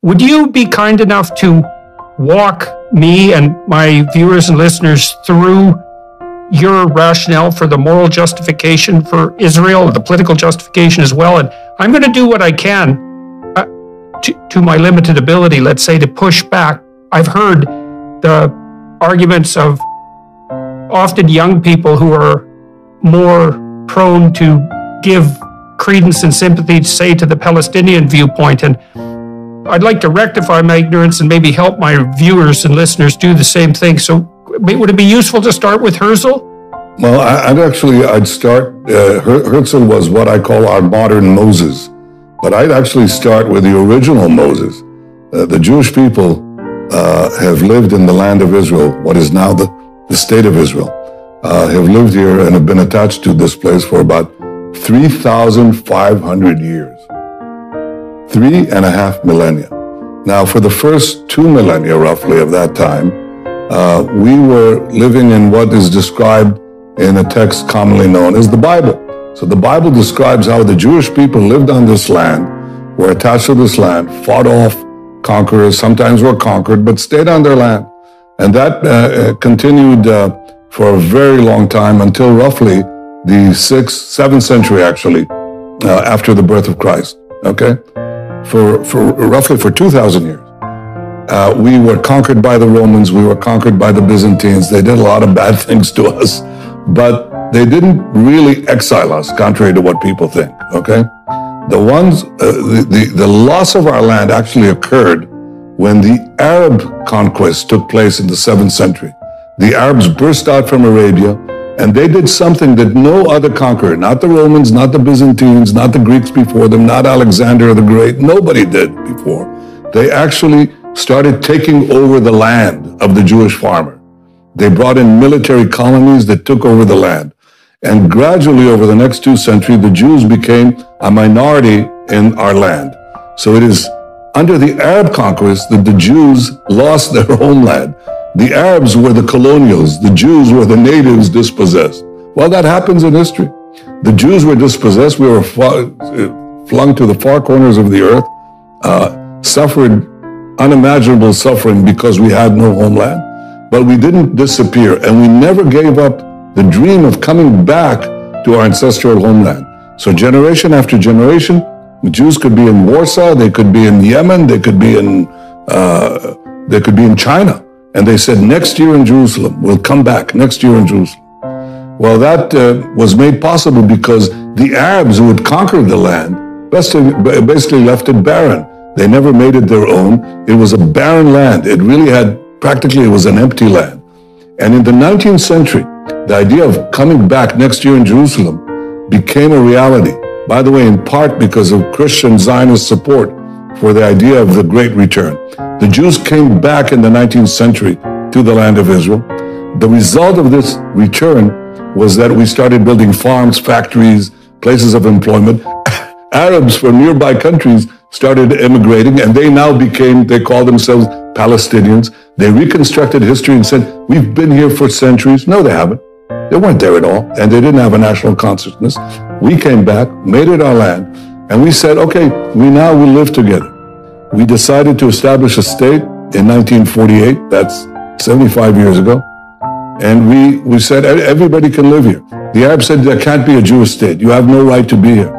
Would you be kind enough to walk me and my viewers and listeners through your rationale for the moral justification for Israel, the political justification as well? And I'm going to do what I can to my limited ability, let's say, to push back. I've heard the arguments of often young people who are more prone to give credence and sympathy, say, to the Palestinian viewpoint. And I'd like to rectify my ignorance and maybe help my viewers and listeners do the same thing. So would it be useful to start with Herzl? Well, I'd start, Herzl was what I call our modern Moses. But I'd actually start with the original Moses. The Jewish people have lived in the land of Israel, what is now the state of Israel, have lived here and have been attached to this place for about 3,500 years. 3.5 millennia. Now, for the first 2 millennia, roughly, of that time, we were living in what is described in a text commonly known as the Bible. So the Bible describes how the Jewish people lived on this land, were attached to this land, fought off conquerors, sometimes were conquered, but stayed on their land. And that continued for a very long time until roughly the 7th century, actually, after the birth of Christ, okay? For roughly 2,000 years. We were conquered by the Romans, we were conquered by the Byzantines. They did a lot of bad things to us, but they didn't really exile us, contrary to what people think, okay? The loss of our land actually occurred when the Arab conquest took place in the 7th century. The Arabs burst out from Arabia, and they did something that no other conqueror, not the Romans, not the Byzantines, not the Greeks before them, not Alexander the Great, nobody did before. They actually started taking over the land of the Jewish farmer. They brought in military colonies that took over the land. And gradually, over the next 2 centuries, the Jews became a minority in our land. So it is under the Arab conquest that the Jews lost their homeland. The Arabs were the colonials. The Jews were the natives dispossessed. Well, that happens in history. The Jews were dispossessed. We were flung to the far corners of the earth, suffered unimaginable suffering because we had no homeland. But we didn't disappear, and we never gave up the dream of coming back to our ancestral homeland. So generation after generation, the Jews could be in Warsaw, they could be in Yemen, they could be in China. And they said, next year in Jerusalem, we'll come back next year in Jerusalem. Well, that was made possible because the Arabs who had conquered the land basically left it barren. They never made it their own. It was a barren land. It really practically it was an empty land. And in the 19th century, the idea of coming back next year in Jerusalem became a reality. By the way, in part because of Christian Zionist support for the idea of the Great Return. The Jews came back in the 19th century to the land of Israel. The result of this return was that we started building farms, factories, places of employment. Arabs from nearby countries started immigrating, and they called themselves Palestinians. They reconstructed history and said, we've been here for centuries. No, they haven't. They weren't there at all, and they didn't have a national consciousness. We came back, made it our land, and we said, okay, we will live together. We decided to establish a state in 1948, that's 75 years ago, and we said everybody can live here. The Arabs said there can't be a Jewish state. You have no right to be here.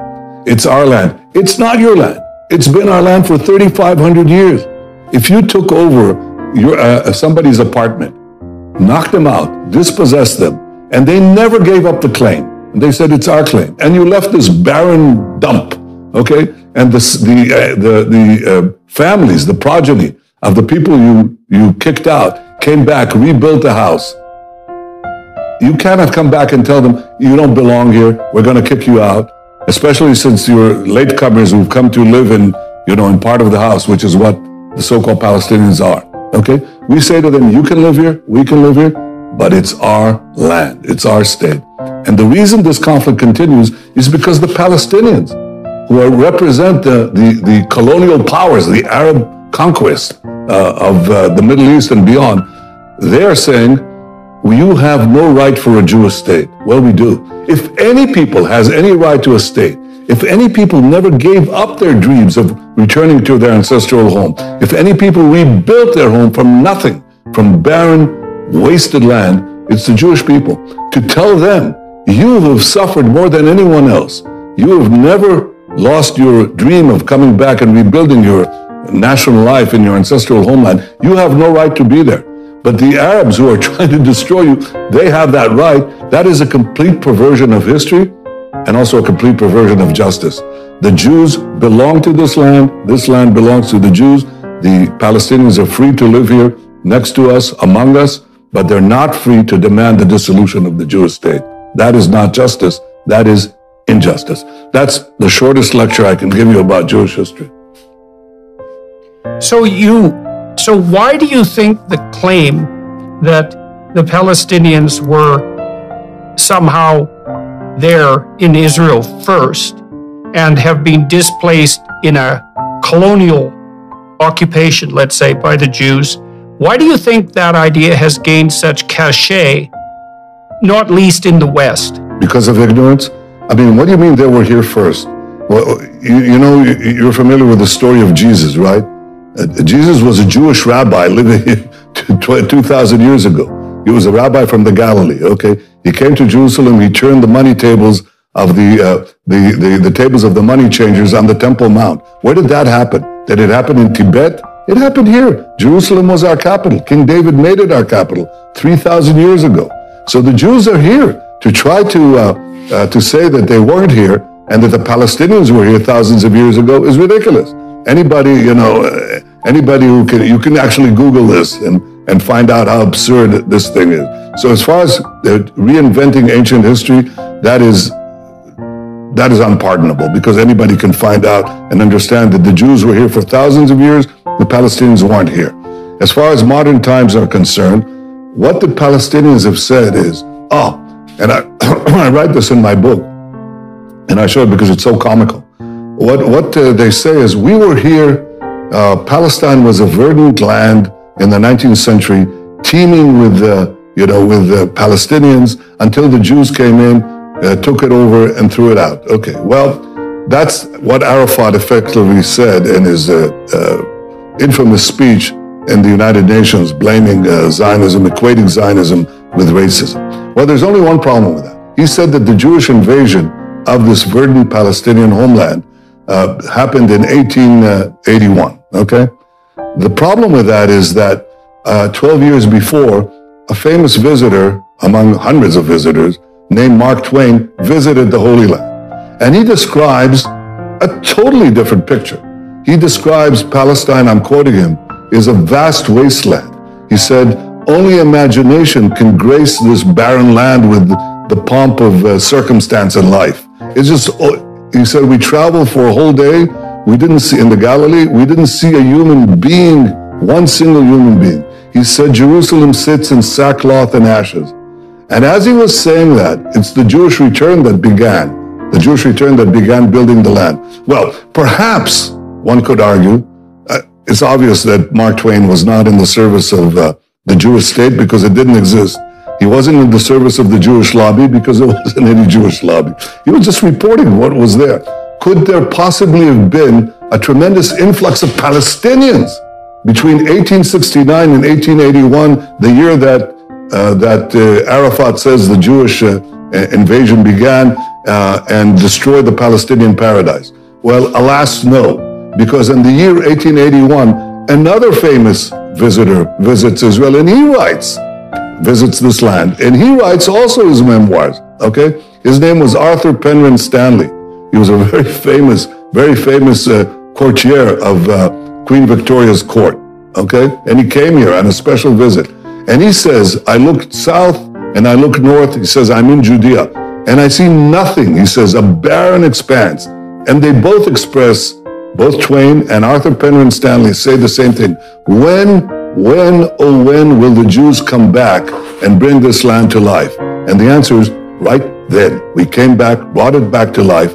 It's our land. It's not your land. It's been our land for 3,500 years. If you took over somebody's apartment, knocked them out, dispossessed them, and they never gave up the claim, and they said it's our claim, and you left this barren dump, okay? And the families, the progeny of the people you kicked out, came back, rebuilt the house. You cannot come back and tell them, you don't belong here, we're going to kick you out, especially since you're latecomers who've come to live in part of the house, which is what the so-called Palestinians are, okay? We say to them, you can live here, we can live here, but it's our land, it's our state. And the reason this conflict continues is because the Palestinians, who represent the colonial powers, the Arab conquest of the Middle East and beyond, they are saying, you have no right for a Jewish state. Well, we do. If any people has any right to a state, if any people never gave up their dreams of returning to their ancestral home, if any people rebuilt their home from nothing, from barren, wasted land, it's the Jewish people. To tell them, you have suffered more than anyone else. You have never lost your dream of coming back and rebuilding your national life in your ancestral homeland. You have no right to be there. But the Arabs who are trying to destroy you, they have that right. That is a complete perversion of history and also a complete perversion of justice. The Jews belong to this land belongs to the Jews. The Palestinians are free to live here next to us, among us, but they're not free to demand the dissolution of the Jewish state. That is not justice, that is injustice. That's the shortest lecture I can give you about Jewish history. So why do you think the claim that the Palestinians were somehow there in Israel first and have been displaced in a colonial occupation, let's say, by the Jews, why do you think that idea has gained such cachet, not least in the West? Because of ignorance? I mean, what do you mean they were here first? Well, you're familiar with the story of Jesus, right? Jesus was a Jewish rabbi living here 2,000 years ago. He was a rabbi from the Galilee, okay? He came to Jerusalem, he turned the money tables of the tables of the money changers on the Temple Mount. Where did that happen? Did it happen in Tibet? It happened here. Jerusalem was our capital. King David made it our capital 3,000 years ago. So the Jews are here. To try to say that they weren't here and that the Palestinians were here thousands of years ago is ridiculous. Anybody who can, you can actually Google this and find out how absurd this thing is. So as far as reinventing ancient history, that is unpardonable, because anybody can find out and understand that the Jews were here for thousands of years, the Palestinians weren't here. As far as modern times are concerned, what the Palestinians have said is, and I write this in my book, and I show it because it's so comical. What they say is, we were here, Palestine was a verdant land in the 19th century, teeming with Palestinians, until the Jews came in, took it over and threw it out. Okay, well, that's what Arafat effectively said in his infamous speech in the United Nations, blaming Zionism, equating Zionism with racism. Well, there's only one problem with that. He said that the Jewish invasion of this verdant Palestinian homeland happened in 1881, okay? The problem with that is that 12 years before, a famous visitor, among hundreds of visitors, named Mark Twain, visited the Holy Land. And he describes a totally different picture. He describes Palestine, I'm quoting him, is a vast wasteland. He said, only imagination can grace this barren land with the pomp of circumstance and life. It's just, he said, we traveled for a whole day. We didn't see, in the Galilee, we didn't see a human being, one single human being. He said, Jerusalem sits in sackcloth and ashes. And as he was saying that, it's the Jewish return that began building the land. Well, perhaps one could argue, it's obvious that Mark Twain was not in the service of the Jewish state because it didn't exist. He wasn't in the service of the Jewish lobby because there wasn't any Jewish lobby. He was just reporting what was there. Could there possibly have been a tremendous influx of Palestinians between 1869 and 1881, the year that Arafat says the Jewish invasion began and destroyed the Palestinian paradise? Well, alas, no. Because in the year 1881, another famous visitor visits Israel, and he visits this land, and he writes also his memoirs, okay? His name was Arthur Penrhyn Stanley. He was a very famous courtier of Queen Victoria's court, okay? And he came here on a special visit. And he says, I looked south and I looked north. He says, I'm in Judea, and I see nothing. He says, a barren expanse. And they both express, both Twain and Arthur Penrhyn Stanley say the same thing. When will the Jews come back and bring this land to life? And the answer is right then. We came back, brought it back to life.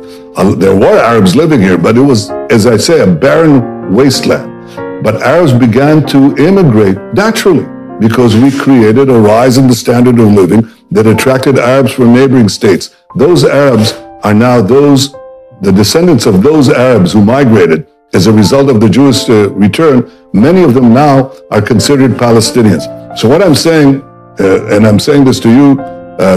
There were Arabs living here, but it was, as I say, a barren wasteland. But Arabs began to immigrate naturally because we created a rise in the standard of living that attracted Arabs from neighboring states. Those Arabs are now those the descendants of those Arabs who migrated as a result of the Jewish return, many of them now are considered Palestinians. So what I'm saying, and I'm saying this to you,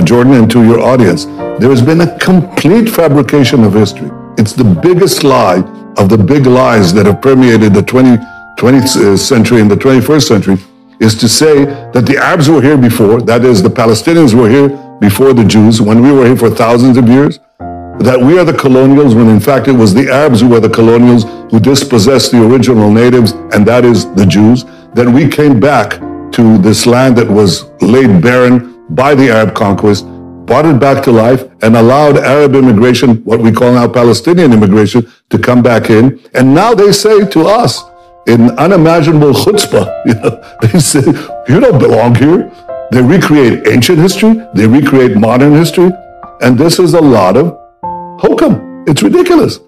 Jordan, and to your audience, there has been a complete fabrication of history. It's the biggest lie of the big lies that have permeated the 20th century and the 21st century, is to say that the Arabs were here before, that is, the Palestinians were here before the Jews, when we were here for thousands of years, that we are the colonials, when in fact it was the Arabs who were the colonials, who dispossessed the original natives, and that is the Jews. Then we came back to this land that was laid barren by the Arab conquest, brought it back to life, and allowed Arab immigration, what we call now Palestinian immigration, to come back in. And now they say to us, in unimaginable chutzpah, they say, you don't belong here. They recreate ancient history, they recreate modern history, and this is a lot of hokum. It's ridiculous.